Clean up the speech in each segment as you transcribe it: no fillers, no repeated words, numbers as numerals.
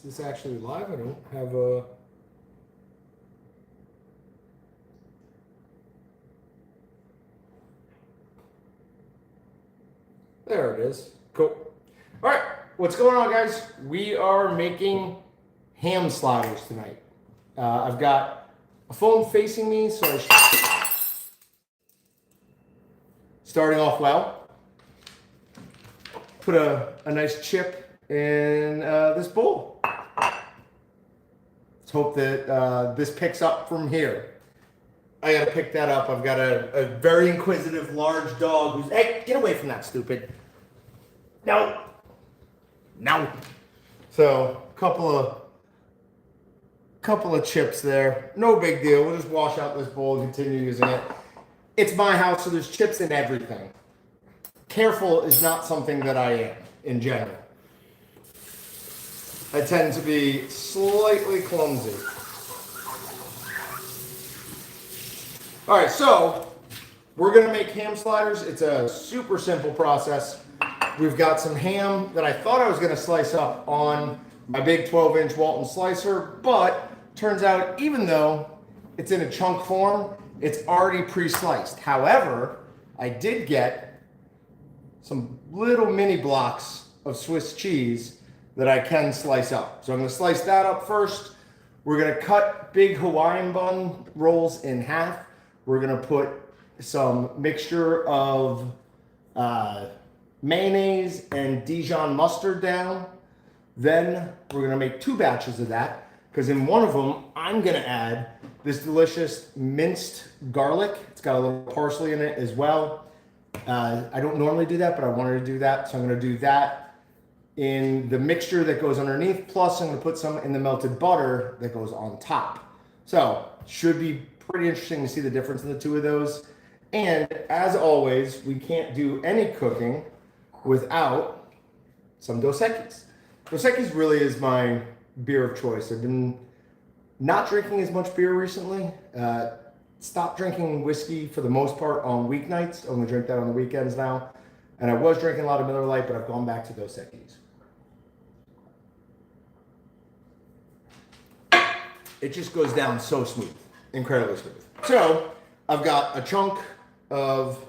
this actually live? I don't have a... There it is. Cool. All right, what's going on, guys? We are making ham sliders tonight. I've got a phone facing me, so starting off well. Put a nice chip in this bowl. Let's hope that this picks up from here. I gotta pick that up. I've got a very inquisitive large dog who's, hey, get away from that, stupid. No. No. So, couple of chips there. No big deal. We'll just wash out this bowl and continue using it. It's my house, so there's chips in everything. Careful is not something that I am in general. I tend to be slightly clumsy. All right, so we're gonna make ham sliders. It's a super simple process. We've got some ham that I thought I was gonna slice up on my big 12-inch Walton slicer, but turns out even though it's in a chunk form, it's already pre-sliced. However, I did get some little mini blocks of Swiss cheese that I can slice up. So I'm gonna slice that up first. We're gonna cut big Hawaiian bun rolls in half. We're gonna put some mixture of mayonnaise and Dijon mustard down. Then we're gonna make 2 batches of that, because in one of them, I'm gonna add this delicious minced garlic. It's got a little parsley in it as well. I don't normally do that, but I wanted to do that. So I'm gonna do that in the mixture that goes underneath. Plus I'm gonna put some in the melted butter that goes on top. So should be pretty interesting to see the difference in the 2 of those. And as always, we can't do any cooking without some Dos Equis. Dos Equis really is my beer of choice. I've been not drinking as much beer recently. Stopped drinking whiskey for the most part on weeknights. Only drink that on the weekends now. And I was drinking a lot of Miller Lite, but I've gone back to Dos Equis. It just goes down so smooth. Incredibly smooth. So I've got a chunk of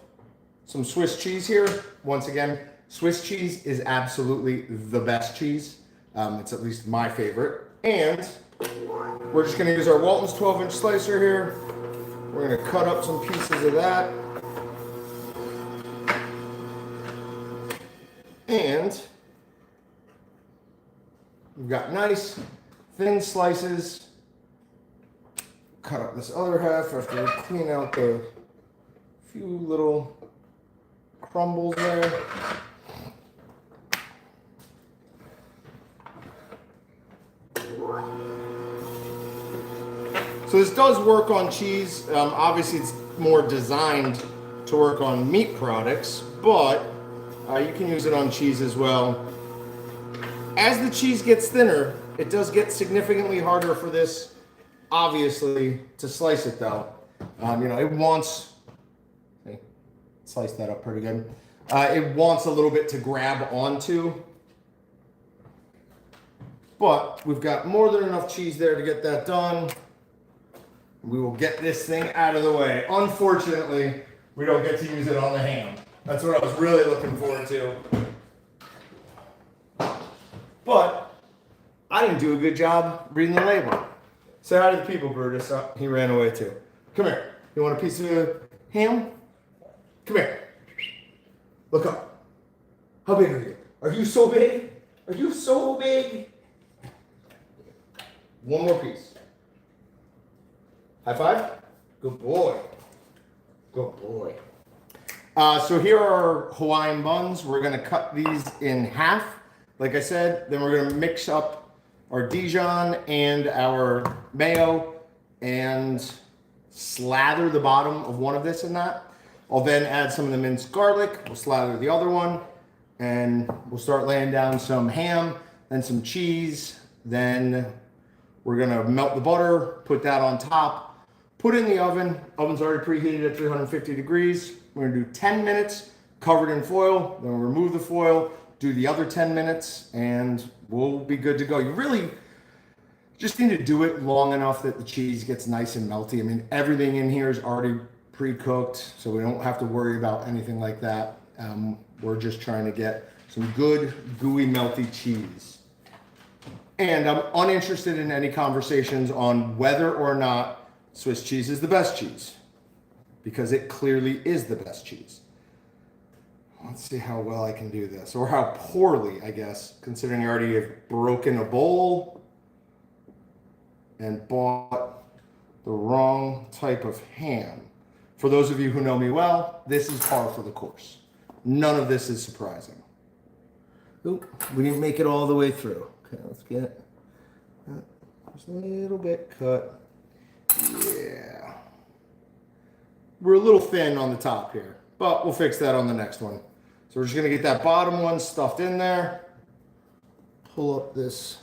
some Swiss cheese here. Once again, Swiss cheese is absolutely the best cheese. It's at least my favorite. And we're just gonna use our Walton's 12-inch slicer here. We're gonna cut up some pieces of that. And we've got nice thin slices. Cut up this other half after we clean out the few little crumbles there. So this does work on cheese. Obviously it's more designed to work on meat products, but you can use it on cheese as well. As the cheese gets thinner, it does get significantly harder for this, obviously, to slice it though. It wants, slice that up pretty good. It wants a little bit to grab onto, but we've got more than enough cheese there to get that done. We will get this thing out of the way. Unfortunately, we don't get to use it on the ham. That's what I was really looking forward to. But I didn't do a good job reading the label. Say hi to the people, Brutus. Oh, he ran away too. Come here. You want a piece of ham? Come here. Look up. How big are you? Are you so big? Are you so big? One more piece. High five? Good boy. Good boy. So here are our Hawaiian buns. We're gonna cut these in half. Like I said, then we're gonna mix up our Dijon and our mayo and slather the bottom of one of this in that. I'll then add some of the minced garlic. We'll slather the other one, and we'll start laying down some ham, then some cheese. Then we're gonna melt the butter, put that on top, put it in the oven. Oven's already preheated at 350 degrees. We're gonna do 10 minutes covered in foil. Then we'll remove the foil, do the other 10 minutes, and we'll be good to go. You really Just need to do it long enough that the cheese gets nice and melty. I mean, everything in here is already pre-cooked, so we don't have to worry about anything like that. We're just trying to get some good, gooey, melty cheese. And I'm uninterested in any conversations on whether or not Swiss cheese is the best cheese, because it clearly is the best cheese. Let's see how well I can do this, or how poorly, I guess, considering I already have broken a bowl and bought the wrong type of ham. For those of you who know me well, this is par for the course. None of this is surprising. Oop, we didn't make it all the way through. Okay, let's get just a little bit cut. Yeah. We're a little thin on the top here, but we'll fix that on the next one. So we're just gonna get that bottom one stuffed in there. Pull up this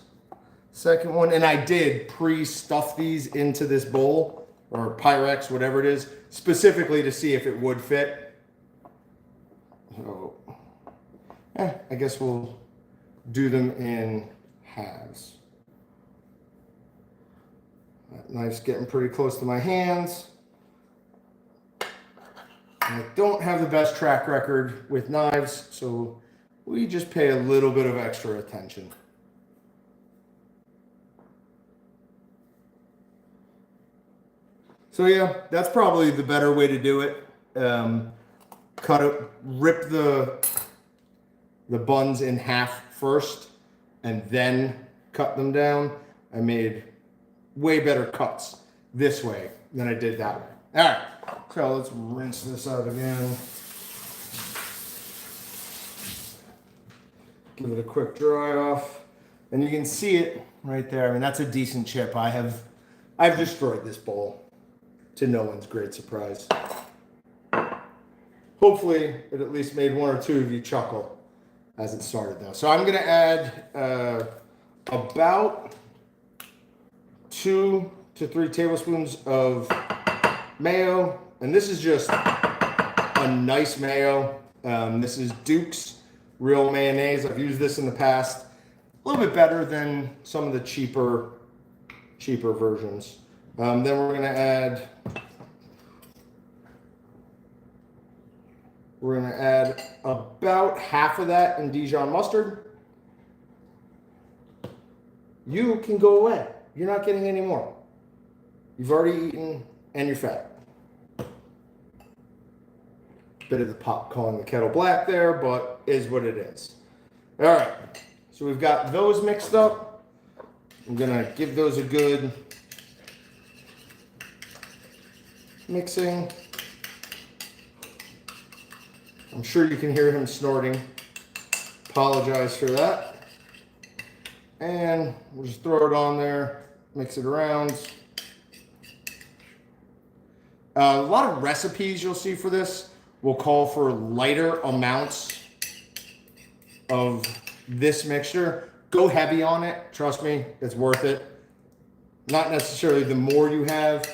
second one, and I did pre-stuff these into this bowl, or Pyrex, whatever it is, specifically to see if it would fit. So, I guess we'll do them in halves. That knife's getting pretty close to my hands. I don't have the best track record with knives, so we just pay a little bit of extra attention. So yeah, that's probably the better way to do it. Cut it, rip the buns in half first, and then cut them down. I made way better cuts this way than I did that way. All right, so let's rinse this out again. Give it a quick dry off, and you can see it right there. I mean, that's a decent chip. I've destroyed this bowl, to no one's great surprise. Hopefully, it at least made one or two of you chuckle as it started, though. So I'm gonna add about 2 to 3 tablespoons of mayo, and this is just a nice mayo. This is Duke's real mayonnaise. I've used this in the past. A little bit better than some of the cheaper versions. Then we're gonna add about half of that in Dijon mustard. You can go away. You're not getting any more. You've already eaten and you're fat. Bit of the pot calling the kettle black there, but is what it is. All right, so we've got those mixed up. I'm gonna give those a good mixing. I'm sure you can hear him snorting. Apologize for that. And we'll just throw it on there, mix it around. A lot of recipes you'll see for this will call for lighter amounts of this mixture. Go heavy on it. Trust me, it's worth it. Not necessarily the more you have,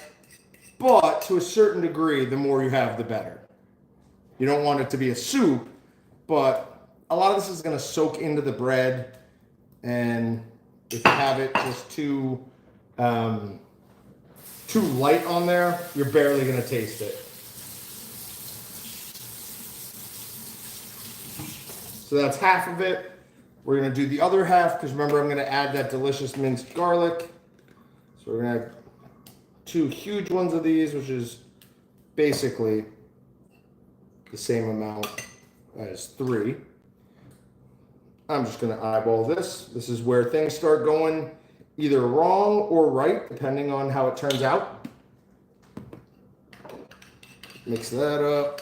but to a certain degree, the more you have, the better. You don't want it to be a soup, but a lot of this is going to soak into the bread, and if you have it just too light on there, you're barely going to taste it. So that's half of it. We're going to do the other half, because remember, I'm going to add that delicious minced garlic. So we're going to have 2 huge ones of these, which is basically the same amount as 3. I'm just going to eyeball this. This is where things start going either wrong or right, depending on how it turns out. Mix that up.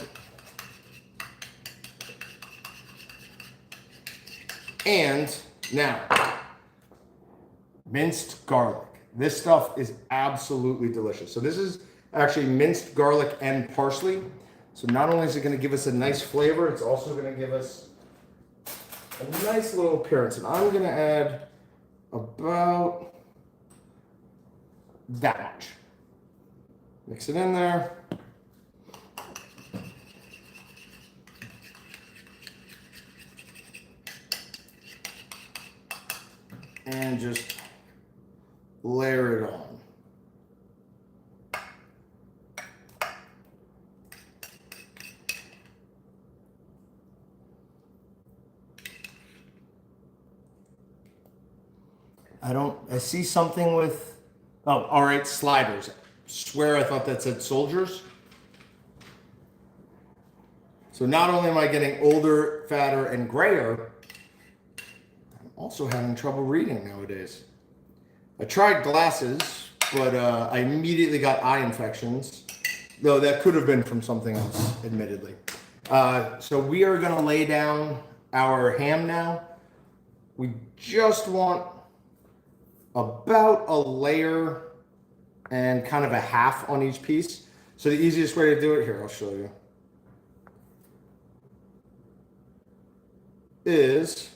And now, minced garlic. This stuff is absolutely delicious. So this is actually minced garlic and parsley. So not only is it going to give us a nice flavor, it's also going to give us a nice little appearance. And I'm going to add about that much. Mix it in there. And just layer it on. I see something with, oh, all right, sliders. Swear I thought that said soldiers. So not only am I getting older, fatter, and grayer, I'm also having trouble reading nowadays. I tried glasses, but I immediately got eye infections, though that could have been from something else, admittedly. So we are gonna lay down our ham now. We just want about a layer and kind of a half on each piece. So the easiest way to do it, here, I'll show you, is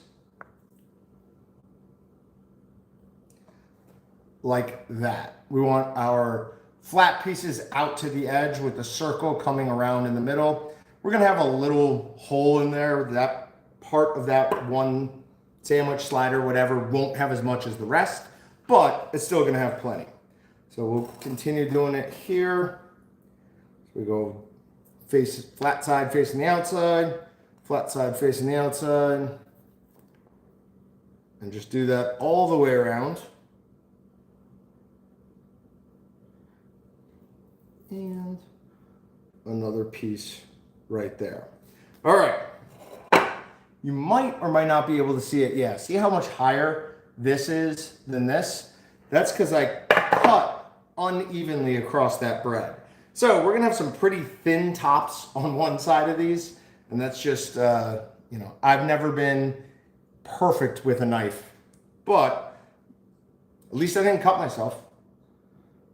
like that. We want our flat pieces out to the edge with the circle coming around in the middle. We're gonna have a little hole in there. That part of that one sandwich slider, whatever, won't have as much as the rest, but it's still gonna have plenty. So we'll continue doing it here. So we go flat side facing the outside, flat side facing the outside, and just do that all the way around. And another piece right there. All right. You might or might not be able to see it. Yeah, see how much higher this is than this? That's because I cut unevenly across that bread. So we're gonna have some pretty thin tops on one side of these, and that's just, I've never been perfect with a knife, but at least I didn't cut myself.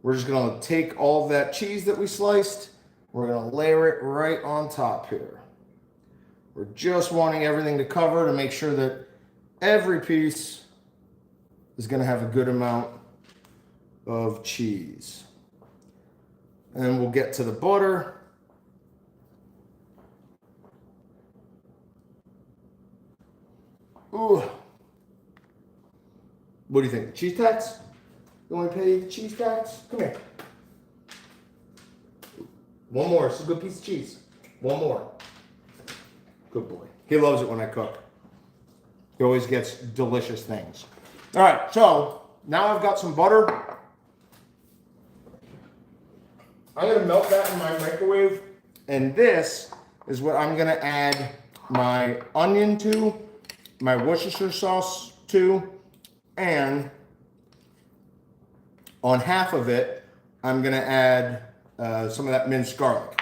We're just gonna take all that cheese that we sliced, we're gonna layer it right on top here. We're just wanting everything to cover to make sure that every piece is gonna have a good amount of cheese. And we'll get to the butter. Ooh. What do you think? Cheese tax? You want to pay the cheese tax? Come here. One more. It's a good piece of cheese. One more. Good boy. He loves it when I cook. He always gets delicious things. All right, so now I've got some butter. I'm going to melt that in my microwave. And this is what I'm going to add my onion to, my Worcestershire sauce to, and on half of it, I'm gonna add some of that minced garlic.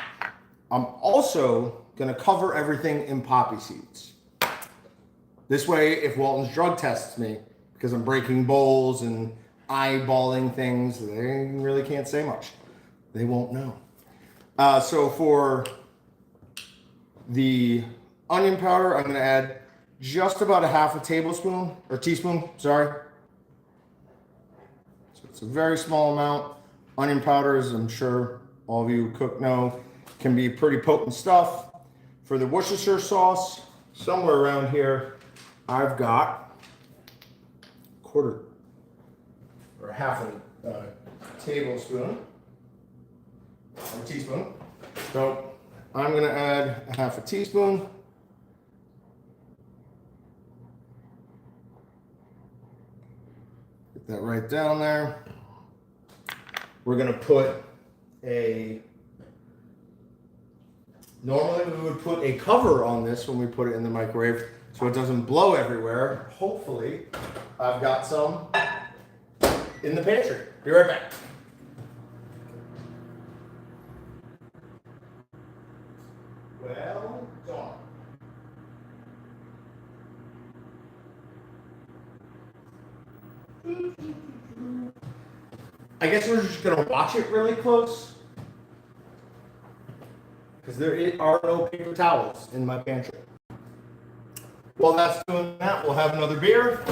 I'm also gonna cover everything in poppy seeds. This way, if Walton's drug tests me, because I'm breaking bowls and eyeballing things, they really can't say much. They won't know. So for the onion powder, I'm gonna add just about a half a tablespoon, or teaspoon, sorry. So it's a very small amount. Onion powder, as I'm sure all of you who cook know, can be pretty potent stuff. For the Worcestershire sauce, somewhere around here, I've got a quarter or half a tablespoon or teaspoon. So I'm gonna add a half a teaspoon. Get that right down there. We're gonna put normally we would put a cover on this when we put it in the microwave so it doesn't blow everywhere. Hopefully, I've got some in the pantry. Be right back. Well done. I guess we're just gonna watch it really close because there are no paper towels in my pantry. While that's doing that, we'll have another beer.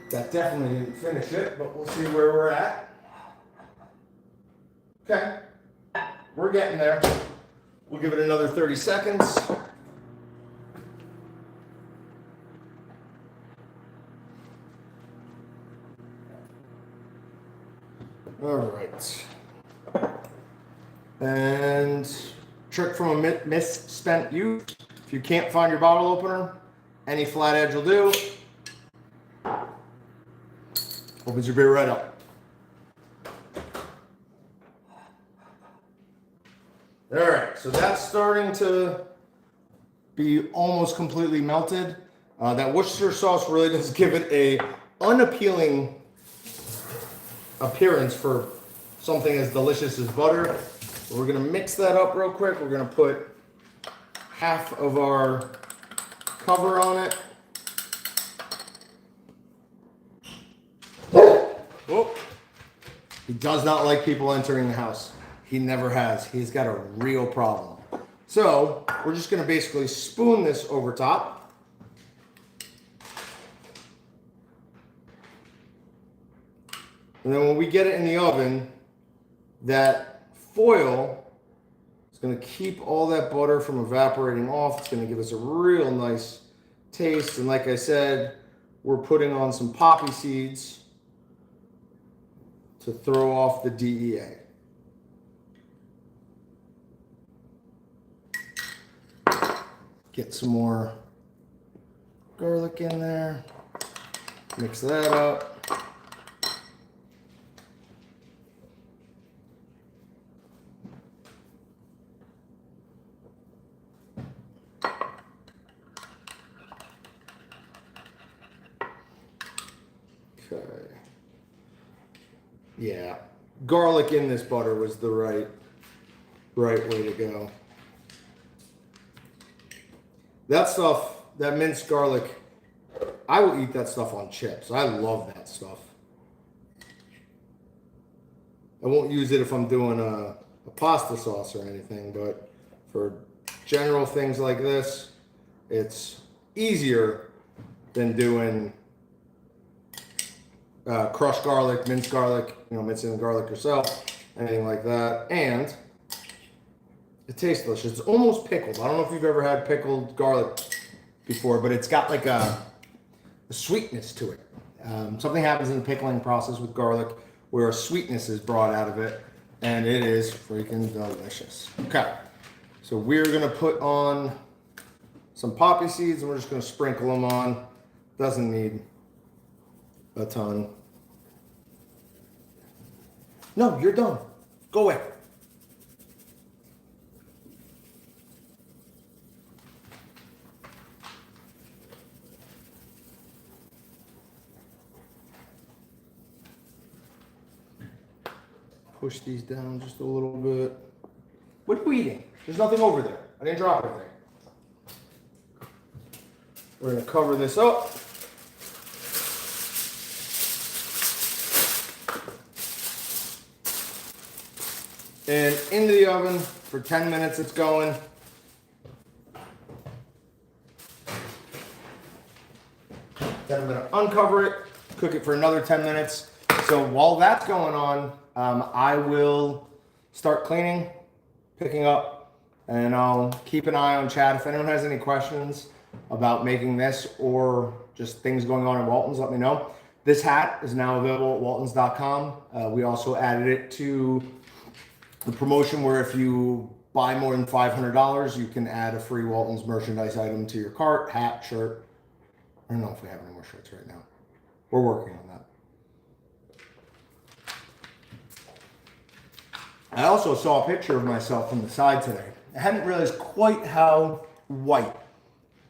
That definitely didn't finish it, but we'll see where we're at. Okay, we're getting there. We'll give it another 30 seconds. All right. And trick from a misspent youth. If you can't find your bottle opener, any flat edge will do. Opens your beer right up. All right, so that's starting to be almost completely melted. That Worcestershire sauce really does give it a unappealing appearance for something as delicious as butter. We're gonna mix that up real quick. We're gonna put half of our cover on it. Whoop. He does not like people entering the house. He never has. He's got a real problem. So we're just gonna basically spoon this over top. And then when we get it in the oven, that foil is going to keep all that butter from evaporating off. It's going to give us a real nice taste. And like I said, we're putting on some poppy seeds to throw off the DEA. Get some more garlic in there. Mix that up. Okay. Yeah, garlic in this butter was the right way to go. That stuff, that minced garlic, I will eat that stuff on chips. I love that stuff. I won't use it if I'm doing a pasta sauce or anything, but for general things like this, it's easier than doing crushed garlic, minced garlic, mincing the garlic yourself, anything like that. And it tastes delicious. It's almost pickled. I don't know if you've ever had pickled garlic before, but it's got like a sweetness to it. Something happens in the pickling process with garlic where a sweetness is brought out of it, and it is freaking delicious. Okay, so we're gonna put on some poppy seeds, and we're just gonna sprinkle them on. Doesn't need a ton. No, you're done. Go away. Push these down just a little bit. What are you eating? There's nothing over there. I didn't drop anything. We're gonna cover this up. And into the oven for 10 minutes it's going. Then I'm gonna uncover it, cook it for another 10 minutes. So while that's going on, I will start cleaning, picking up, and I'll keep an eye on chat. If anyone has any questions about making this or just things going on at Walton's, let me know. This hat is now available at waltons.com. We also added it to the promotion where if you buy more than $500, you can add a free Walton's merchandise item to your cart, hat, shirt. I don't know if we have any more shirts right now. We're working on that. I also saw a picture of myself from the side today. I hadn't realized quite how white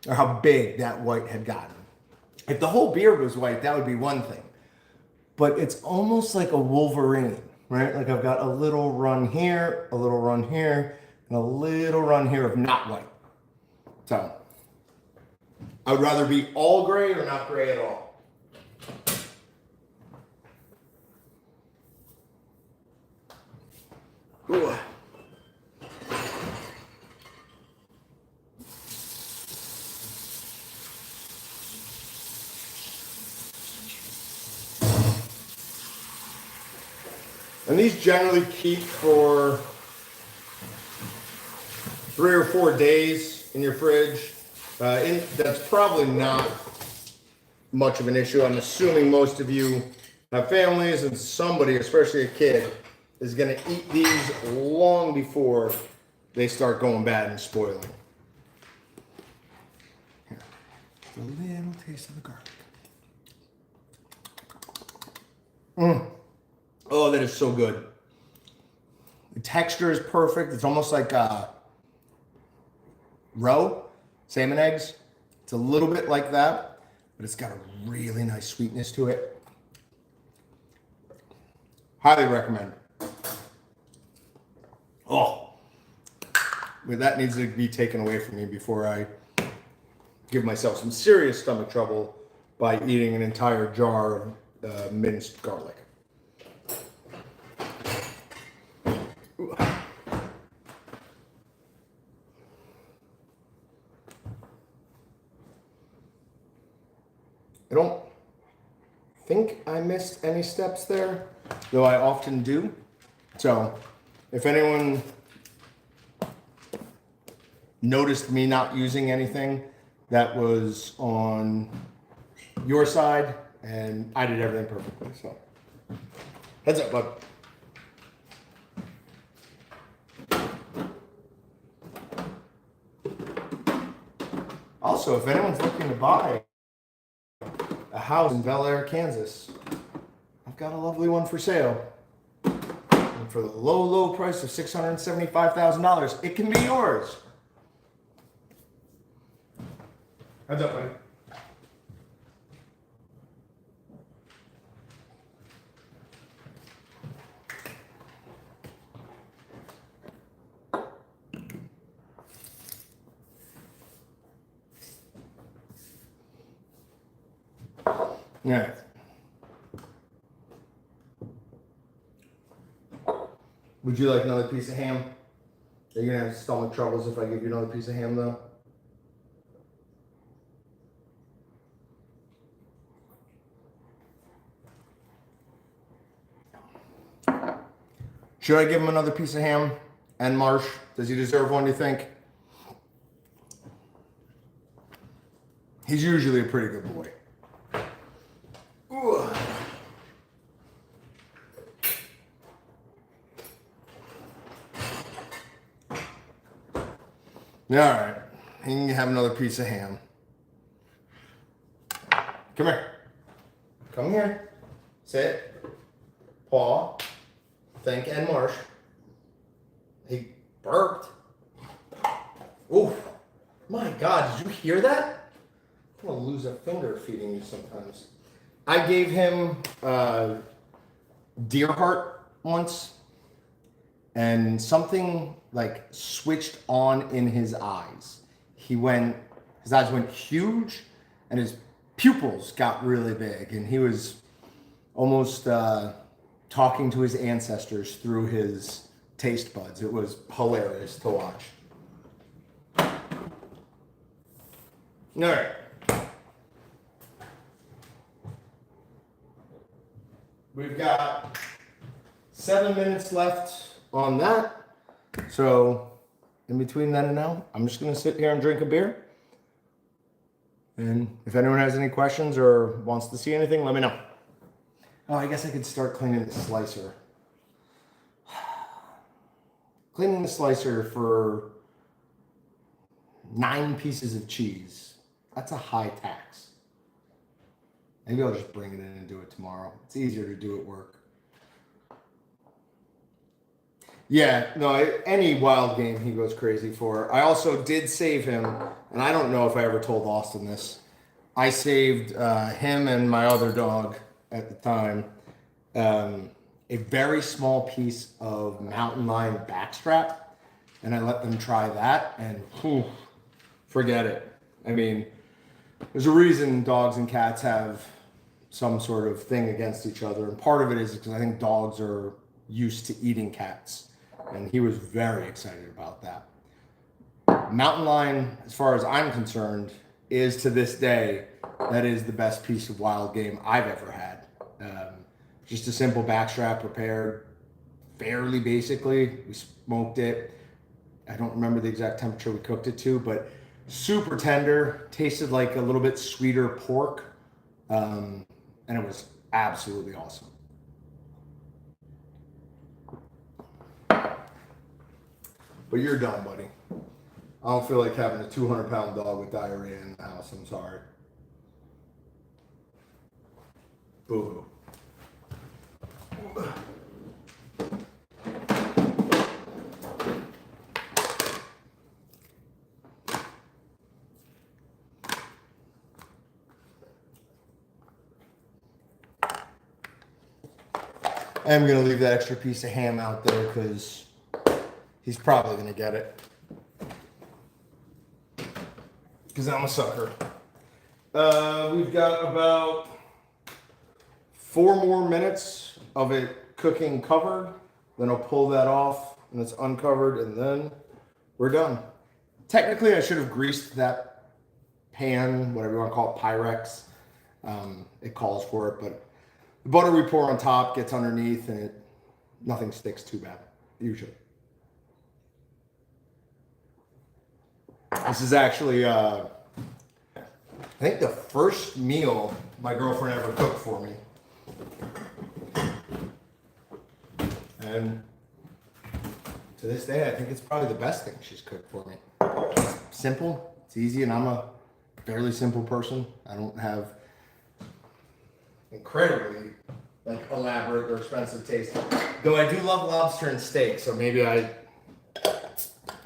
or how big that white had gotten. If the whole beard was white, that would be one thing. But it's almost like a Wolverine, right? Like I've got a little run here, a little run here, and a little run here of not white. So I would rather be all gray or not gray at all. Ooh. And these generally keep for 3 or 4 days in your fridge. That's probably not much of an issue. I'm assuming most of you have families, and somebody, especially a kid, is going to eat these long before they start going bad and spoiling. Here, a little taste of the garlic. Oh, that is so good. The texture is perfect. It's almost like roe, salmon eggs. It's a little bit like that, but it's got a really nice sweetness to it. Highly recommend. Oh, but that needs to be taken away from me before I give myself some serious stomach trouble by eating an entire jar of minced garlic. Ooh. I don't think I missed any steps there, though I often do. So if anyone noticed me not using anything, that was on your side, and I did everything perfectly. So heads up, bud. Also, if anyone's looking to buy a house in Bel Air, Kansas, I've got a lovely one for sale. And for the low, low price of $675,000, it can be yours. Heads up, buddy. All right. Would you like another piece of ham? Are you gonna have stomach troubles if I give you another piece of ham, though? Should I give him another piece of ham? And Marsh, does he deserve one, do you think? He's usually a pretty good boy. Ooh. All right, he can have another piece of ham. Come here. Come here. Sit. Paw. Thank Ann Marsh. He burped. Ooh. My God, did you hear that? I'm gonna lose a finger feeding you sometimes. I gave him deer heart once, and something like switched on in his eyes. His eyes went huge, and his pupils got really big, and he was almost talking to his ancestors through his taste buds. It was hilarious to watch. All right. We've got 7 minutes left on that. So in between then and now, I'm just going to sit here and drink a beer. And if anyone has any questions or wants to see anything, let me know. Oh, I guess I could start cleaning the slicer. Cleaning the slicer for 9 pieces of cheese. That's a high tax. Maybe I'll just bring it in and do it tomorrow. It's easier to do at work. Yeah, no, any wild game he goes crazy for. I also did save him, and I don't know if I ever told Austin this. I saved him and my other dog at the time a very small piece of mountain lion backstrap, and I let them try that, and forget it. I mean, there's a reason dogs and cats have some sort of thing against each other, and part of it is because I think dogs are used to eating cats, and he was very excited about that. Mountain lion, as far as I'm concerned, is to this day, that is the best piece of wild game I've ever had. Just a simple backstrap prepared fairly basically. We smoked it. I don't remember the exact temperature we cooked it to, but super tender, tasted like a little bit sweeter pork. And it was absolutely awesome. But you're done, buddy. I don't feel like having a 200-pound dog with diarrhea in the house. I'm sorry. Boo-hoo. I am going to leave that extra piece of ham out there because he's probably going to get it. Because I'm a sucker. We've got about 4 more minutes of it cooking covered. Then I'll pull that off and it's uncovered and then we're done. Technically, I should have greased that pan, whatever you want to call it, Pyrex. It calls for it, but the butter we pour on top gets underneath and nothing sticks too bad, usually. This is actually, I think the first meal my girlfriend ever cooked for me. And to this day, I think it's probably the best thing she's cooked for me. It's simple, it's easy, and I'm a fairly simple person. I don't have incredibly elaborate or expensive taste. Though I do love lobster and steak, so maybe I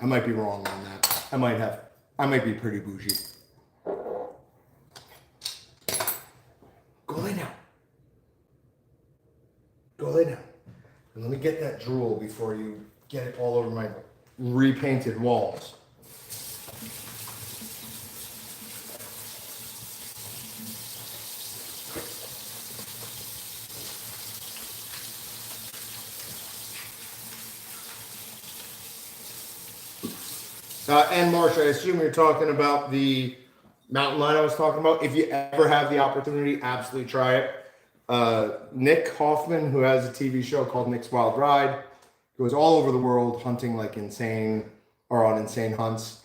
might be wrong on that. I might be pretty bougie. Go lay down. Go lay down. And let me get that drool before you get it all over my repainted walls. And Marsh, I assume you're talking about the mountain lion I was talking about. If you ever have the opportunity, absolutely try it. Nick Hoffman, who has a TV show called Nick's Wild Ride, goes all over the world hunting like insane or on insane hunts.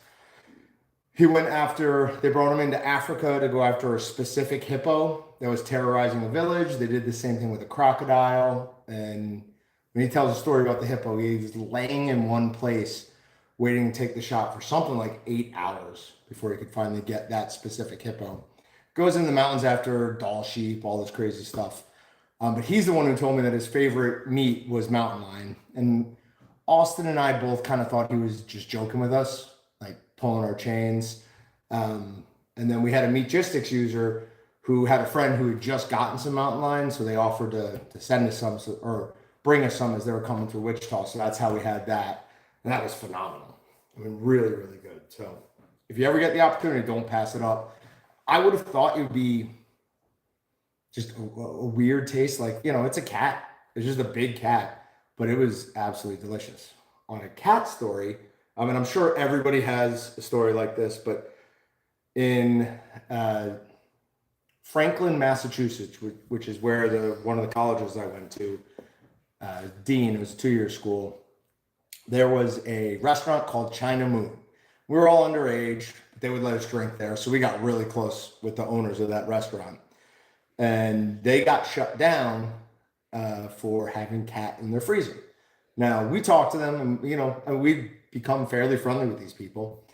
He went after, they brought him into Africa to go after a specific hippo that was terrorizing a village. They did the same thing with a crocodile. And when he tells a story about the hippo, he was laying in one place waiting to take the shot for something like 8 hours before he could finally get that specific hippo. Goes in the mountains after doll sheep, all this crazy stuff. But he's the one who told me that his favorite meat was mountain lion. And Austin and I both kind of thought he was just joking with us, like pulling our chains. And then we had a Meatgistics user who had a friend who had just gotten some mountain lion, so they offered to send us some, or bring us some as they were coming through Wichita. So that's how we had that. And that was phenomenal. I mean, really, really good. So if you ever get the opportunity, don't pass it up. I would have thought it would be just a weird taste. Like, you know, it's a cat. It's just a big cat. But it was absolutely delicious. On a cat story, I mean, I'm sure everybody has a story like this, but in Franklin, Massachusetts, which is where one of the colleges I went to, Dean, it was a 2-year school, there was a restaurant called China Moon. We were all underage, but they would let us drink there. So we got really close with the owners of that restaurant. And they got shut down for having cat in their freezer. Now, we talked to them and, you know, and we've become fairly friendly with these people.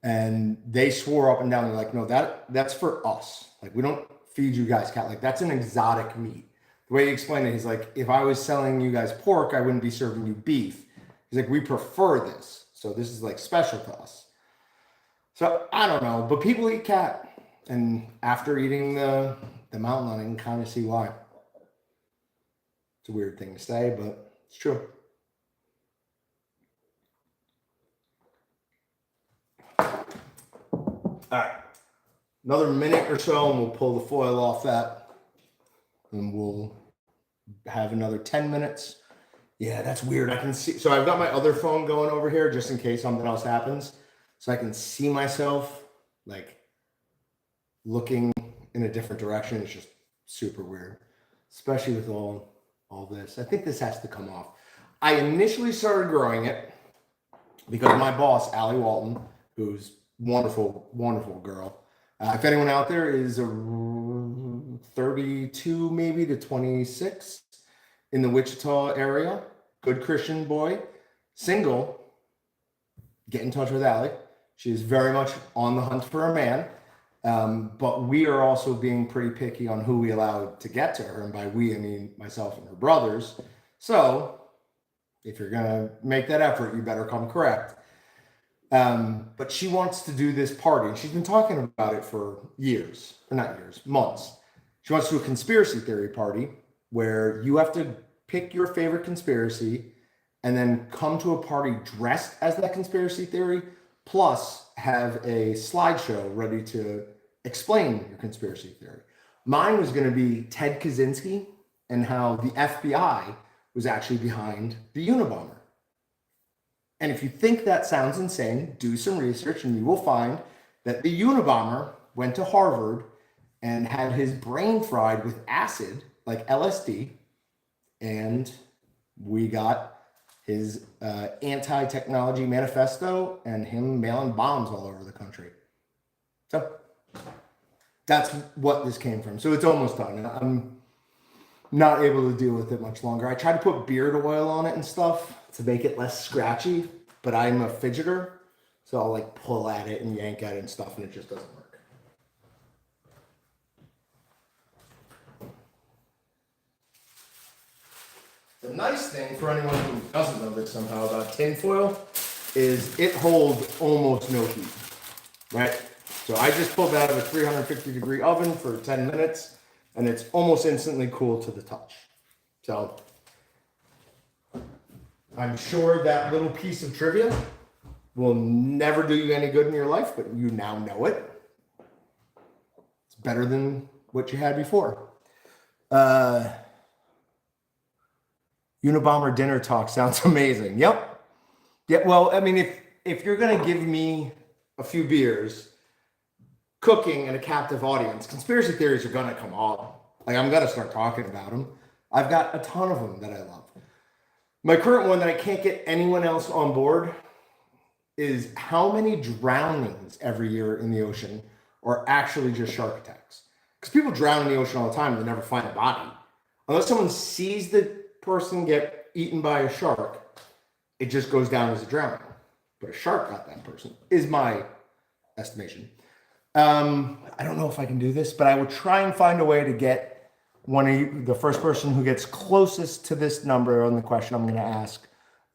And they swore up and down, they're like, no, that's for us. Like, we don't feed you guys cat. Like, that's an exotic meat. The way he explained it, he's like, if I was selling you guys pork, I wouldn't be serving you beef. He's like, we prefer this. So this is like special to us. So I don't know, but people eat cat. And after eating the mountain lion, I can kind of see why. It's a weird thing to say, but it's true. All right. Another minute or so and we'll pull the foil off that. And we'll have another 10 minutes. Yeah, that's weird. I can see. So I've got my other phone going over here just in case something else happens. So I can see myself like looking in a different direction. It's just super weird, especially with all this. I think this has to come off. I initially started growing it because my boss, Allie Walton, who's wonderful, wonderful girl. If anyone out there is 32 maybe to 26 in the Wichita area. Good Christian boy, single. Get in touch with Allie. She is very much on the hunt for a man. But we are also being pretty picky on who we allow to get to her. And by we, I mean myself and her brothers. So if you're going to make that effort, you better come correct. But she wants to do this party. She's been talking about it for years, or not years, months. She wants to do a conspiracy theory party where you have to pick your favorite conspiracy and then come to a party dressed as that conspiracy theory, plus have a slideshow ready to explain your conspiracy theory. Mine was going to be Ted Kaczynski and how the FBI was actually behind the Unabomber. And if you think that sounds insane, do some research and you will find that the Unabomber went to Harvard and had his brain fried with acid, like LSD, and we got his anti-technology manifesto and him mailing bombs all over the country. So that's what this came from. So it's almost done. I'm not able to deal with it much longer. I tried to put beard oil on it and stuff to make it less scratchy, but I'm a fidgeter, so I'll like pull at it and yank at it and stuff, and it just doesn't work. The nice thing for anyone who doesn't know this somehow about tinfoil is it holds almost no heat, right? So I just pulled that out of a 350-degree oven for 10 minutes, and it's almost instantly cool to the touch. So I'm sure that little piece of trivia will never do you any good in your life, but you now know it. It's better than what you had before. Unabomber dinner talk sounds amazing. Yep. Yeah. Well, I mean, if you're gonna give me a few beers, cooking and a captive audience, conspiracy theories are gonna come on. Like I'm gonna start talking about them. I've got a ton of them that I love. My current one that I can't get anyone else on board is how many drownings every year in the ocean are actually just shark attacks. Because people drown in the ocean all the time and they never find a body. Unless someone sees the person get eaten by a shark, it just goes down as a drowning. But a shark got that person, is my estimation. I don't know if I can do this, but I would try and find a way to get one of you, the first person who gets closest to this number on the question I'm going to ask,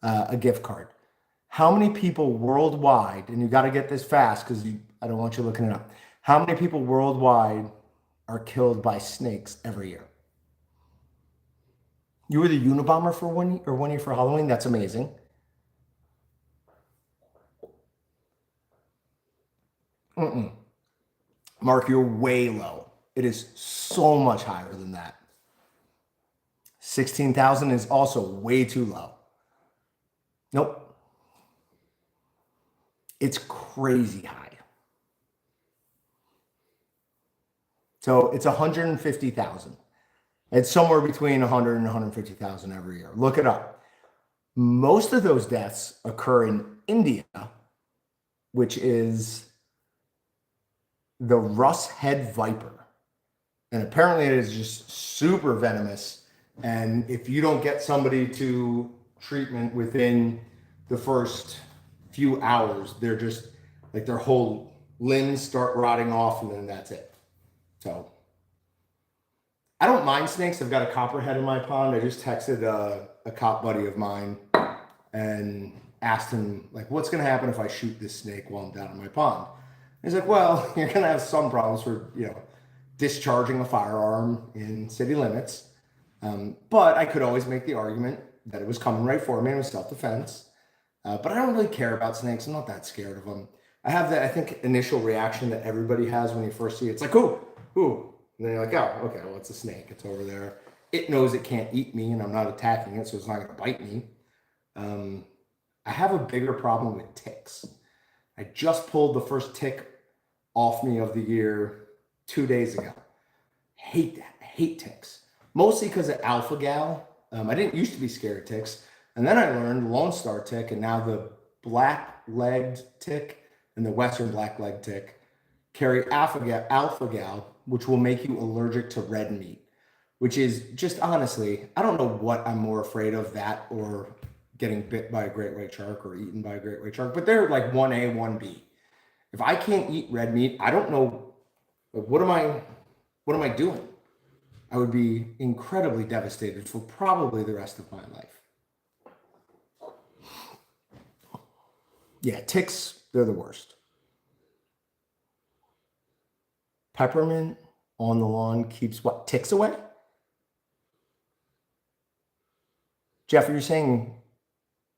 a gift card. How many people worldwide, and you got to get this fast because I don't want you looking it up. How many people worldwide are killed by snakes every year? You were the Unabomber for 1 year, or 1 year for Halloween. That's amazing. Mark, you're way low. It is so much higher than that. 16,000 is also way too low. Nope. It's crazy high. So it's 150,000. It's somewhere between 100 and 150,000 every year. Look it up. Most of those deaths occur in India, which is the Rus head viper. And apparently it is just super venomous. And if you don't get somebody to treatment within the first few hours, they're just like their whole limbs start rotting off and then that's it. So I don't mind snakes. I've got a copperhead in my pond. I just texted a cop buddy of mine and asked him, like, what's going to happen if I shoot this snake while I'm down in my pond? And he's like, well, you're going to have some problems for, discharging a firearm in city limits. But I could always make the argument that it was coming right for me and it was self-defense. But I don't really care about snakes. I'm not that scared of them. I have that, I think, initial reaction that everybody has when you first see it. It's like, ooh. And then you're like, oh, okay, well, it's a snake. It's over there. It knows it can't eat me, and I'm not attacking it, so it's not going to bite me. I have a bigger problem with ticks. I just pulled the first tick off me of the year 2 days ago. Hate that. I hate ticks. Mostly because of alpha gal. I didn't used to be scared of ticks. And then I learned Lone Star tick, and now the black-legged tick and the western black-legged tick carry alpha-gal, which will make you allergic to red meat, which is just honestly, I don't know what I'm more afraid of, that or getting bit by a great white shark or eaten by a great white shark, but they're like 1A, 1B. If I can't eat red meat, I don't know, what am I doing? I would be incredibly devastated for probably the rest of my life. Yeah, ticks, they're the worst. Peppermint on the lawn keeps what? Ticks away? Jeff, are you saying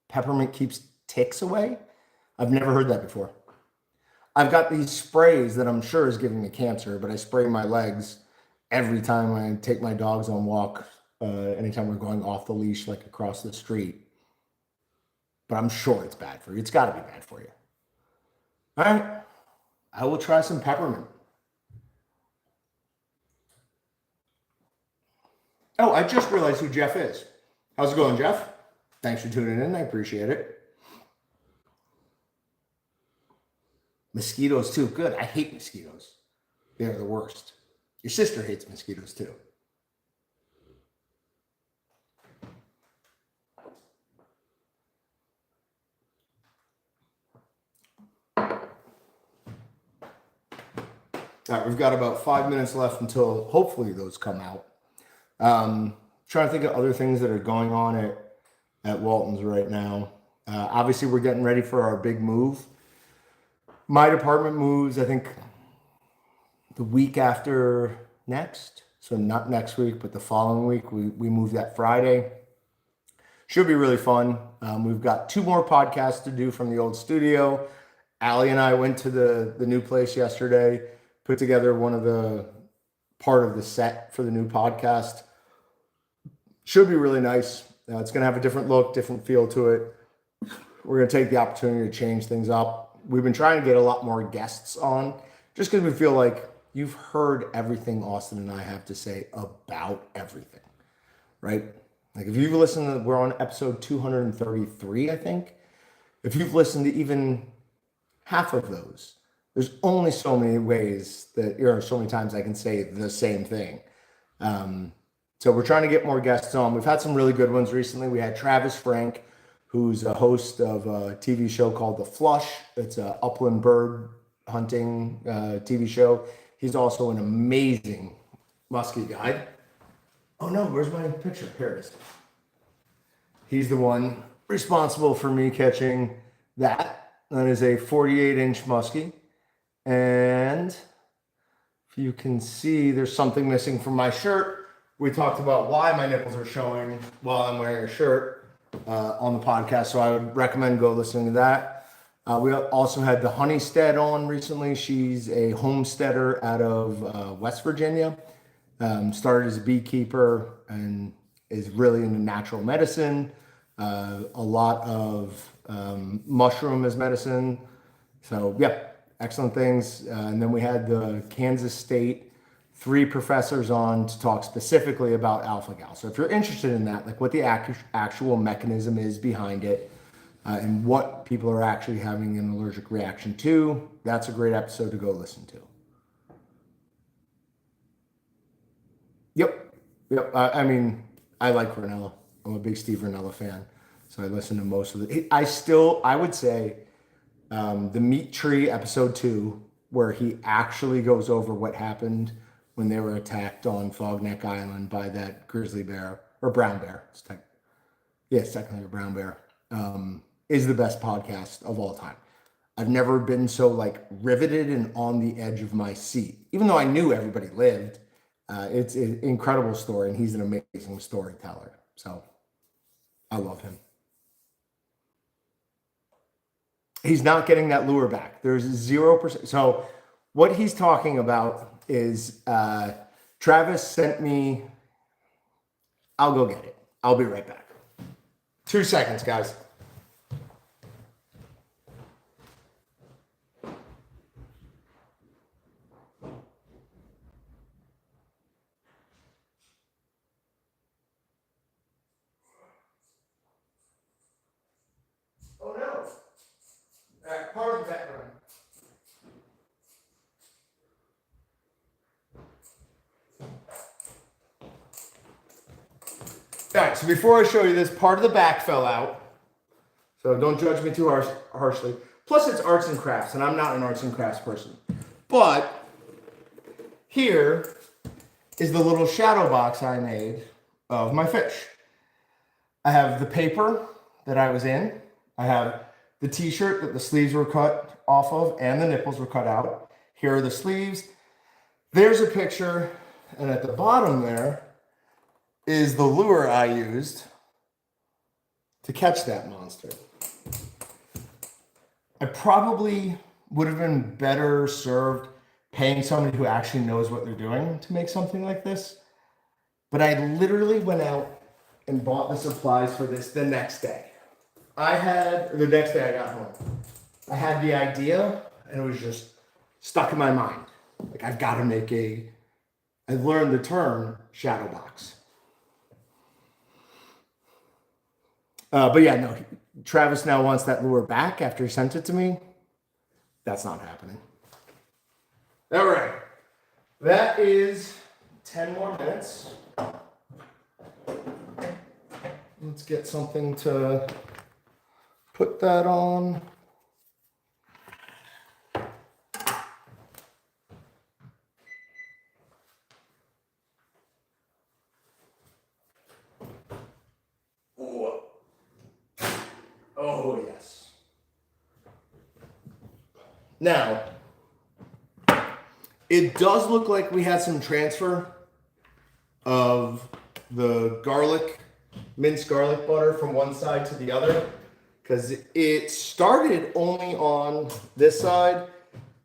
peppermint keeps ticks away? I've never heard that before. I've got these sprays that I'm sure is giving me cancer, but I spray my legs every time I take my dogs on walk, anytime we're going off the leash, like across the street. But I'm sure it's bad for you. It's got to be bad for you. All right. I will try some peppermint. Oh, I just realized who Jeff is. How's it going, Jeff? Thanks for tuning in. I appreciate it. Mosquitoes too. Good. I hate mosquitoes. They're the worst. Your sister hates mosquitoes too. All right, we've got about 5 minutes left until hopefully those come out. Trying to think of other things that are going on at Walton's right now. Obviously, we're getting ready for our big move. My department moves, I think, the week after next. So not next week, but the following week. We move that Friday. Should be really fun. We've got 2 more podcasts to do from the old studio. Allie and I went to the new place yesterday, put together part of the set for the new podcast. Should be really nice. It's going to have a different look, different feel to it. We're going to take the opportunity to change things up. We've been trying to get a lot more guests on, just because we feel like you've heard everything Austin and I have to say about everything, right? Like if you've listened we're on episode 233, I think. If you've listened to even half of those, there's only so many ways so many times I can say the same thing. So we're trying to get more guests on. We've had some really good ones recently. We had Travis Frank, who's a host of a TV show called The Flush. It's an upland bird hunting TV show. He's also an amazing muskie guide. Oh no, where's my picture? Here it is. He's the one responsible for me catching that. That is a 48-inch muskie. And if you can see, there's something missing from my shirt. We talked about why my nipples are showing while I'm wearing a shirt on the podcast, so I would recommend go listening to that. We also had the Honeystead on recently. She's a homesteader out of West Virginia. Started as a beekeeper and is really into natural medicine. A lot of mushroom as medicine. So, yeah, excellent things. And then we had the Kansas State 3 professors on to talk specifically about alpha-gal. So if you're interested in that, like what the actual mechanism is behind it, and what people are actually having an allergic reaction to, that's a great episode to go listen to. Yep. I mean, I like Ranella. I'm a big Steve Ranella fan, so I listen to most of it. I would say the Meat Tree episode 2, where he actually goes over what happened when they were attacked on Fog Neck Island by that grizzly bear or brown bear. It's technically a brown bear. Is the best podcast of all time. I've never been so like riveted and on the edge of my seat, even though I knew everybody lived. It's an incredible story, and he's an amazing storyteller. So I love him. He's not getting that lure back. There's 0%. So what he's talking about is Travis sent me. I'll go get it. I'll be right back. 2 seconds, guys. Oh no. Pardon the background. right, so before I show you this, part of the back fell out. So don't judge me too harshly. Plus it's arts and crafts, and I'm not an arts and crafts person. But here is the little shadow box I made of my fish. I have the paper that I was in. I have the t-shirt that the sleeves were cut off of and the nipples were cut out. Here are the sleeves. There's a picture, and at the bottom there is the lure I used to catch that monster. I probably would have been better served paying somebody who actually knows what they're doing to make something like this. But I literally went out and bought the supplies for this the next day. The next day I got home. I had the idea and it was just stuck in my mind. Like, I've got to make I learned the term shadow box. But yeah, no, Travis now wants that lure back after he sent it to me. That's not happening. All right. That is 10 more minutes. Let's get something to put that on. Oh, yes. Now, it does look like we had some transfer of the minced garlic butter from one side to the other, because it started only on this side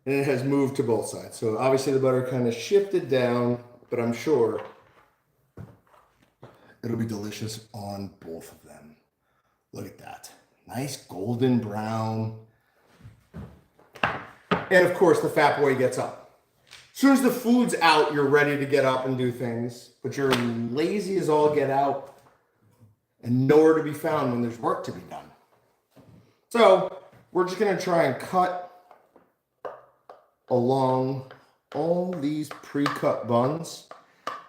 and it has moved to both sides. So obviously the butter kind of shifted down, but I'm sure it'll be delicious on both of them. Look at that. Nice golden brown. And of course, the fat boy gets up. As soon as the food's out, you're ready to get up and do things, but you're lazy as all get out and nowhere to be found when there's work to be done. So we're just gonna try and cut along all these pre-cut buns,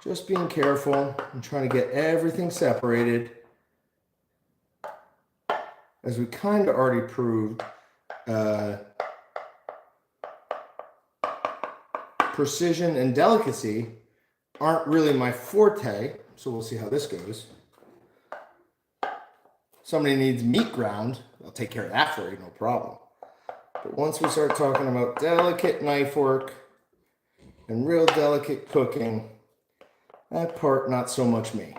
just being careful and trying to get everything separated. As we kind of already proved, precision and delicacy aren't really my forte, so we'll see how this goes. Somebody needs meat ground, I'll take care of that for you, no problem. But once we start talking about delicate knife work and real delicate cooking, that part, not so much me.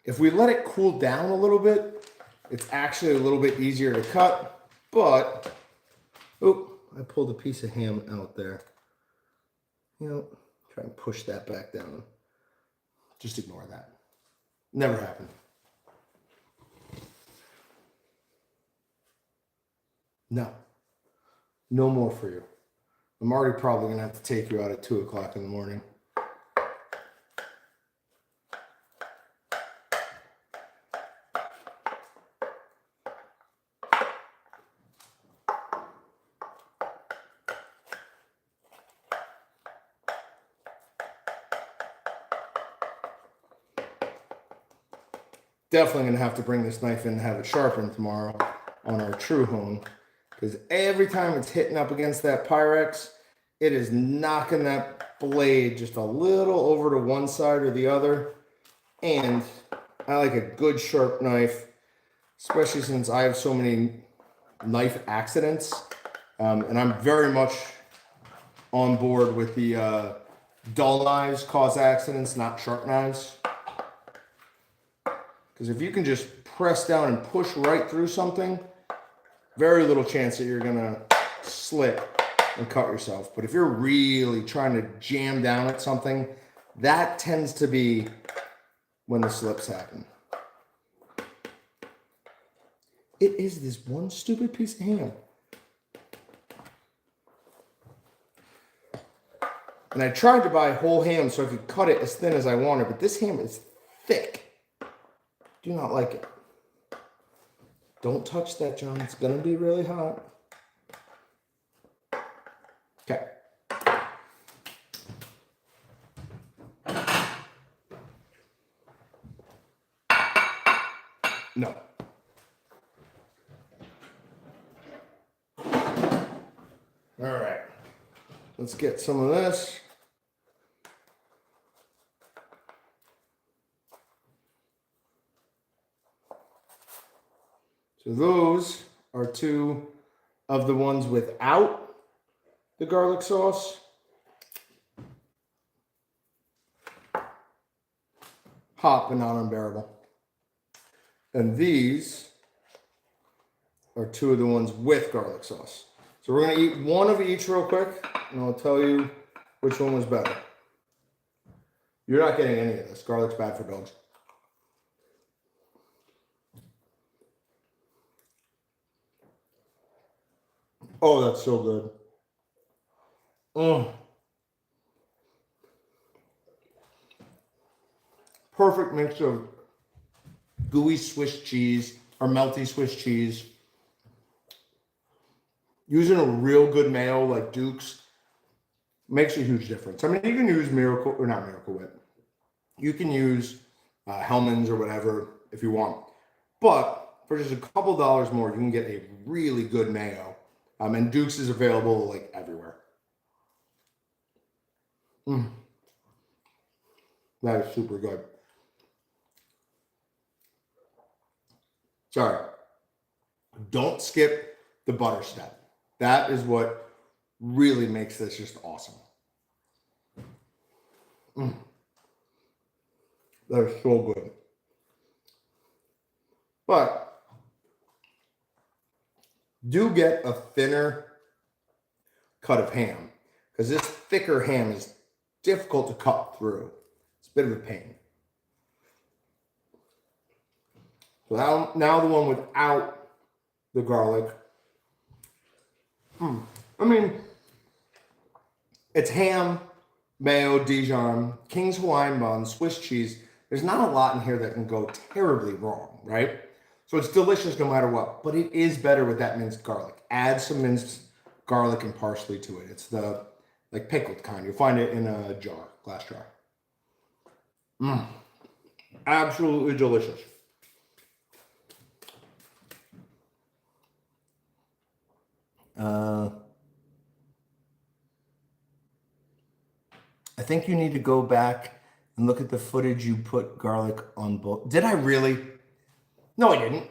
If we let it cool down a little bit, it's actually a little bit easier to cut, but, I pulled a piece of ham out there. Try and push that back down. Just ignore that. Never happened. No more for you. I'm already probably gonna have to take you out at 2 o'clock in the morning. Definitely gonna have to bring this knife in and have it sharpened tomorrow on our true hone, because every time it's hitting up against that Pyrex, it is knocking that blade just a little over to one side or the other. And I like a good sharp knife, especially since I have so many knife accidents. And I'm very much on board with the dull knives cause accidents, not sharp knives. Because if you can just press down and push right through something, very little chance that you're gonna slip and cut yourself. But if you're really trying to jam down at something, that tends to be when the slips happen. It is this one stupid piece of ham. And I tried to buy whole ham so I could cut it as thin as I wanted, but this ham is thick. Do not like it. Don't touch that, John. It's gonna be really hot. Okay. No. All right. Let's get some of this. So those are two of the ones without the garlic sauce. Hot but not unbearable. And these are two of the ones with garlic sauce. So we're going to eat one of each real quick, and I'll tell you which one was better. You're not getting any of this. Garlic's bad for dogs. Oh, that's so good. Perfect mix of gooey Swiss cheese or melty Swiss cheese. Using a real good mayo like Duke's makes a huge difference. I mean, you can use Miracle, or not Miracle Whip. You can use Hellmann's or whatever if you want. But for just a couple dollars more, you can get a really good mayo. And Duke's is available like everywhere. That is super good. Sorry. Don't skip the butter step. That is what really makes this just awesome. That is so good. But do get a thinner cut of ham, because this thicker ham is difficult to cut through. It's a bit of a pain. So now the one without the garlic. I mean, it's ham, mayo, Dijon, King's Hawaiian buns, Swiss cheese. There's not a lot in here that can go terribly wrong, right? So it's delicious no matter what, but it is better with that minced garlic. Add some minced garlic and parsley to it. It's the like pickled kind. You'll find it in a jar, glass jar. Absolutely delicious. I think you need to go back and look at the footage you put garlic on both. Did I really? No, I didn't.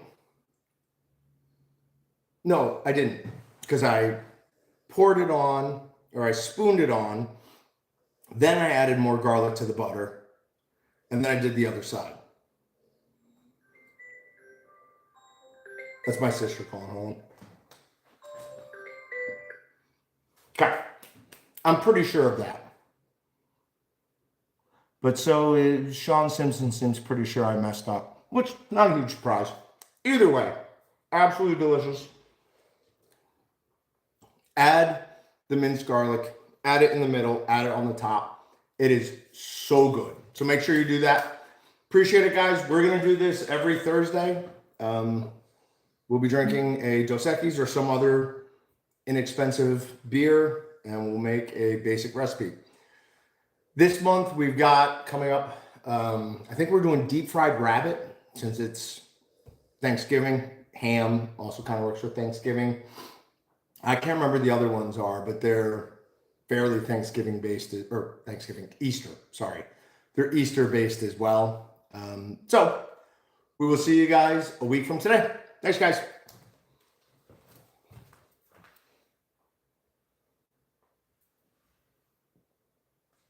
No, I didn't. Because I poured it on, or I spooned it on. Then I added more garlic to the butter. And then I did the other side. That's my sister calling home. Okay. I'm pretty sure of that. But so is Sean Simpson seems pretty sure I messed up, which not a huge surprise. Either way, absolutely delicious. Add the minced garlic, add it in the middle, add it on the top. It is so good. So make sure you do that. Appreciate it, guys. We're going to do this every Thursday. We'll be drinking a Dos Equis or some other inexpensive beer, and we'll make a basic recipe. This month we've got coming up, I think we're doing deep fried rabbit since it's Thanksgiving. Ham also kind of works for Thanksgiving. I can't remember the other ones are, but they're fairly Thanksgiving based, or Easter, sorry. They're Easter based as well. So we will see you guys a week from today. Thanks, guys.